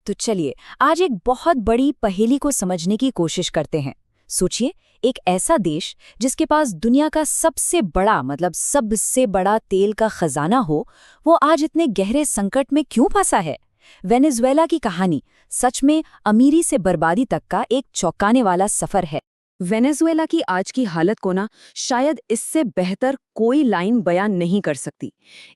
तो चलिए आज एक बहुत बड़ी पहेली को समझने की कोशिश करते हैं। सोचिए, एक ऐसा देश जिसके पास दुनिया का सबसे बड़ा तेल का खजाना हो, वो आज इतने गहरे संकट में क्यों फंसा है? वेनेजुएला की कहानी सच में अमीरी से बर्बादी तक का एक चौंकाने वाला सफर है। वेनेजुएला की आज की हालत को ना शायद इससे बेहतर कोई लाइन बयान नहीं कर सकती।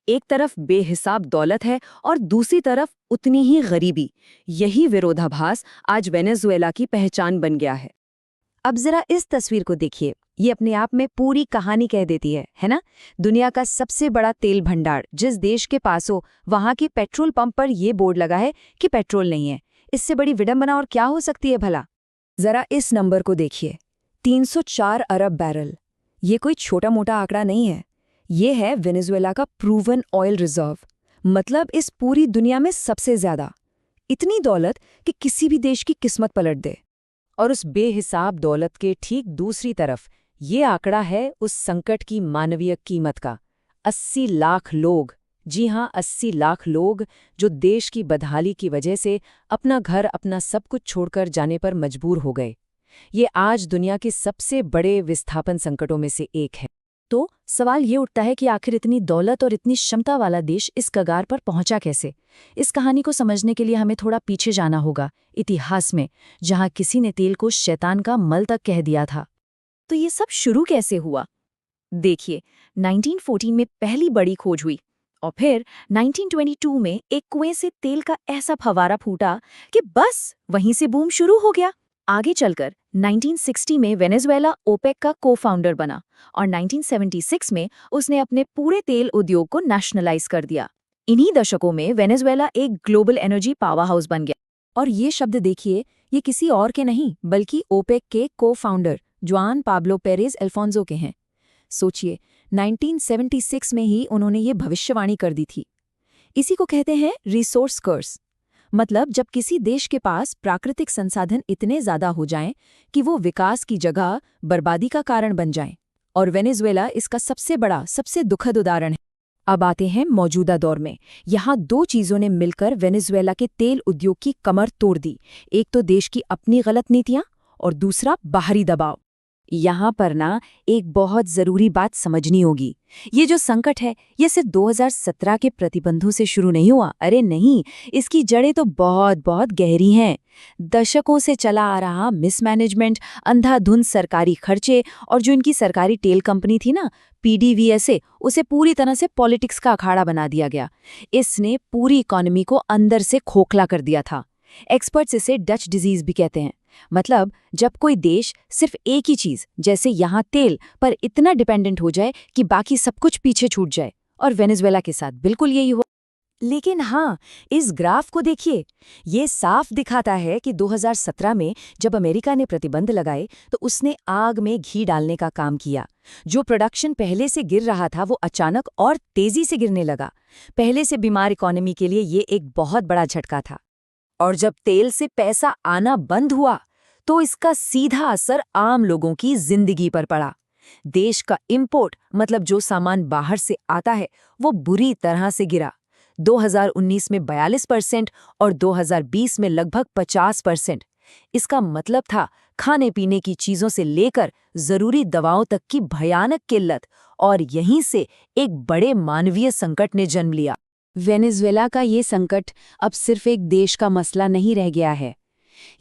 एक तरफ बेहिसाब दौलत है और दूसरी तरफ उतनी ही गरीबी। यही विरोधाभास आज वेनेजुएला की पहचान बन गया है। अब जरा इस तस्वीर को देखिए, ये अपने आप में पूरी कहानी कह देती है ना? दुनिया का सबसे बड़ा तेल भंडार जिस देश के पास हो, वहां के पेट्रोल पंप पर ये बोर्ड लगा है कि पेट्रोल नहीं है। इससे बड़ी विडंबना और क्या हो सकती है भला? जरा इस नंबर को देखिए, 304 अरब बैरल। ये कोई छोटा मोटा आंकड़ा नहीं है। ये है वेनेजुएला का प्रूवन ऑयल रिजर्व, मतलब इस पूरी दुनिया में सबसे ज्यादा। इतनी दौलत कि किसी भी देश की किस्मत पलट दे। और उस बेहिसाब दौलत के ठीक दूसरी तरफ ये आंकड़ा है उस संकट की मानवीय कीमत का। 80 लाख लोग, जी हाँ 80 लाख लोग, जो देश की बदहाली की वजह से अपना घर, अपना सब कुछ छोड़कर जाने पर मजबूर हो गए। ये आज दुनिया के सबसे बड़े विस्थापन संकटों में से एक है। तो सवाल ये उठता है कि आखिर इतनी दौलत और इतनी क्षमता वाला देश इस कगार पर पहुंचा कैसे? इस कहानी को समझने के लिए हमें थोड़ा पीछे जाना होगा, इतिहास में, जहां किसी ने तेल को शैतान का मल तक कह दिया था। तो ये सब शुरू कैसे हुआ? देखिए, 1914 में पहली बड़ी खोज हुई और फिर 1922 में एक कुएं से तेल का ऐसा फवारा फूटा कि बस वहीं से बूम शुरू हो गया। आगे चलकर 1960 में वेनेजुएला ओपेक का को-फाउंडर बना और 1976 में उसने अपने पूरे तेल उद्योग को नेशनलाइज कर दिया। इन्हीं दशकों में वेनेजुएला एक ग्लोबल एनर्जी पावर हाउस बन गया। और ये शब्द देखिए, ये किसी और के नहीं बल्कि ओपेक के को-फाउंडर जुआन पाब्लो पेरेज अल्फोंसो के हैं। सोचिए, 1976 में ही उन्होंने ये भविष्यवाणी कर दी थी। इसी को कहते हैं रिसोर्स कर्स, मतलब जब किसी देश के पास प्राकृतिक संसाधन इतने ज्यादा हो जाएं कि वो विकास की जगह बर्बादी का कारण बन जाएं। और वेनेजुएला इसका सबसे बड़ा, सबसे दुखद उदाहरण है। अब आते हैं मौजूदा दौर में। यहाँ दो चीजों ने मिलकर वेनेजुएला के तेल उद्योग की कमर तोड़ दी। एक तो देश की अपनी गलत नीतियां और दूसरा बाहरी दबाव। यहाँ पर ना एक बहुत जरूरी बात समझनी होगी। ये जो संकट है, ये सिर्फ 2017 के प्रतिबंधों से शुरू नहीं हुआ। अरे नहीं, इसकी जड़ें तो बहुत बहुत गहरी हैं। दशकों से चला आ रहा मिसमैनेजमेंट, अंधाधुंध सरकारी खर्चे और जो इनकी सरकारी तेल कंपनी थी ना, PDVSA, उसे पूरी तरह से पॉलिटिक्स का अखाड़ा बना दिया गया। इसने पूरी इकोनॉमी को अंदर से खोखला कर दिया था। एक्सपर्ट्स इसे डच डिजीज भी कहते हैं। मतलब जब कोई देश सिर्फ एक ही चीज, जैसे यहाँ तेल, पर इतना डिपेंडेंट हो जाए कि बाकी सब कुछ पीछे छूट जाए। और वेनेजुएला के साथ बिल्कुल यही हुआ। लेकिन हाँ, इस ग्राफ को देखिए, ये साफ दिखाता है कि 2017 में जब अमेरिका ने प्रतिबंध लगाए तो उसने आग में घी डालने का काम किया। जो प्रोडक्शन पहले से गिर रहा था वो अचानक और तेजी से गिरने लगा। पहले से बीमार इकोनॉमी के लिए ये एक बहुत बड़ा झटका था। और जब तेल से पैसा आना बंद हुआ तो इसका सीधा असर आम लोगों की जिंदगी पर पड़ा। देश का इंपोर्ट, मतलब जो सामान बाहर से आता है, वो बुरी तरह से गिरा। 2019 में 42% और 2020 में लगभग 50%। इसका मतलब था खाने पीने की चीजों से लेकर जरूरी दवाओं तक की भयानक किल्लत। और यहीं से एक बड़े मानवीय संकट ने जन्म लिया। वेनेजुएला का ये संकट अब सिर्फ एक देश का मसला नहीं रह गया है।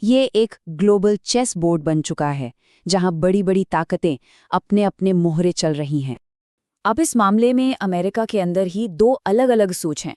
ये एक ग्लोबल चेस बोर्ड बन चुका है, जहां बड़ी बड़ी ताकतें अपने अपने मोहरे चल रही हैं। अब इस मामले में अमेरिका के अंदर ही दो अलग अलग सोच हैं।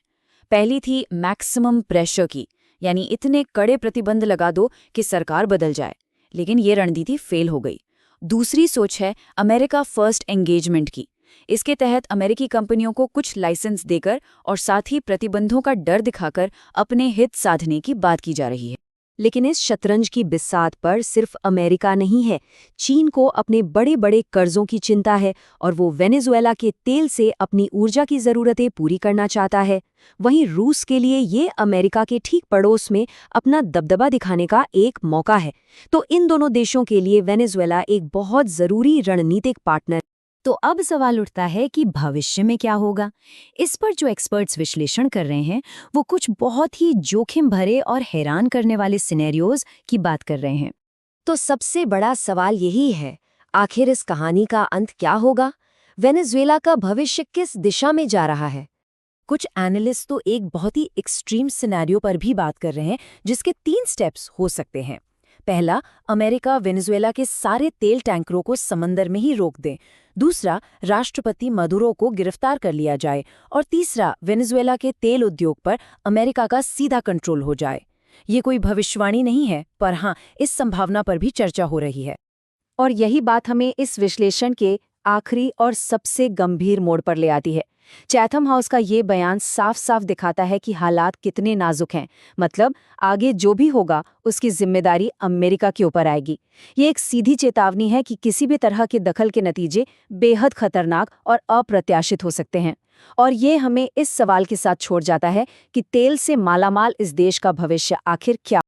पहली थी मैक्सिमम प्रेशर की, यानी इतने कड़े प्रतिबंध लगा दो कि सरकार बदल जाए। लेकिन ये रणनीति फेल हो गई। दूसरी सोच है अमेरिका फर्स्ट एंगेजमेंट की। इसके तहत अमेरिकी कंपनियों को कुछ लाइसेंस देकर और साथ ही प्रतिबंधों का डर दिखाकर अपने हित साधने की बात की जा रही है। लेकिन इस शतरंज की बिसात पर सिर्फ अमेरिका नहीं है। चीन को अपने बड़े बड़े कर्जों की चिंता है और वो वेनेजुएला के तेल से अपनी ऊर्जा की ज़रूरतें पूरी करना चाहता है। वहीं रूस के लिए ये अमेरिका के ठीक पड़ोस में अपना दबदबा दिखाने का एक मौका है। तो इन दोनों देशों के लिए वेनेजुएला एक बहुत ज़रूरी रणनीतिक पार्टनर। तो अब सवाल उठता है कि भविष्य में क्या होगा। इस पर जो एक्सपर्ट्स विश्लेषण कर रहे हैं वो कुछ बहुत ही जोखिम भरे और हैरान करने वाले सिनेरियोज की बात कर रहे हैं। तो सबसे बड़ा सवाल यही है, आखिर इस कहानी का अंत क्या होगा? वेनेजुएला का भविष्य किस दिशा में जा रहा है? कुछ एनालिस्ट तो एक बहुत ही एक्सट्रीम सिनेरियो पर भी बात कर रहे हैं जिसके 3 स्टेप्स हो सकते हैं। पहला, अमेरिका वेनेजुएला के सारे तेल टैंकरों को समंदर में ही रोक दे। दूसरा, राष्ट्रपति मदुरो को गिरफ्तार कर लिया जाए। और तीसरा, वेनेजुएला के तेल उद्योग पर अमेरिका का सीधा कंट्रोल हो जाए। ये कोई भविष्यवाणी नहीं है, पर हाँ, इस संभावना पर भी चर्चा हो रही है। और यही बात हमें इस विश्लेषण के आखिरी और सबसे गंभीर मोड़ पर ले आती है। चैथम हाउस का ये बयान साफ साफ दिखाता है कि हालात कितने नाजुक हैं। मतलब आगे जो भी होगा उसकी जिम्मेदारी अमेरिका के ऊपर आएगी। ये एक सीधी चेतावनी है कि किसी भी तरह के दखल के नतीजे बेहद खतरनाक और अप्रत्याशित हो सकते हैं। और ये हमें इस सवाल के साथ छोड़ जाता है कि तेल से मालामाल इस देश का भविष्य आखिर क्या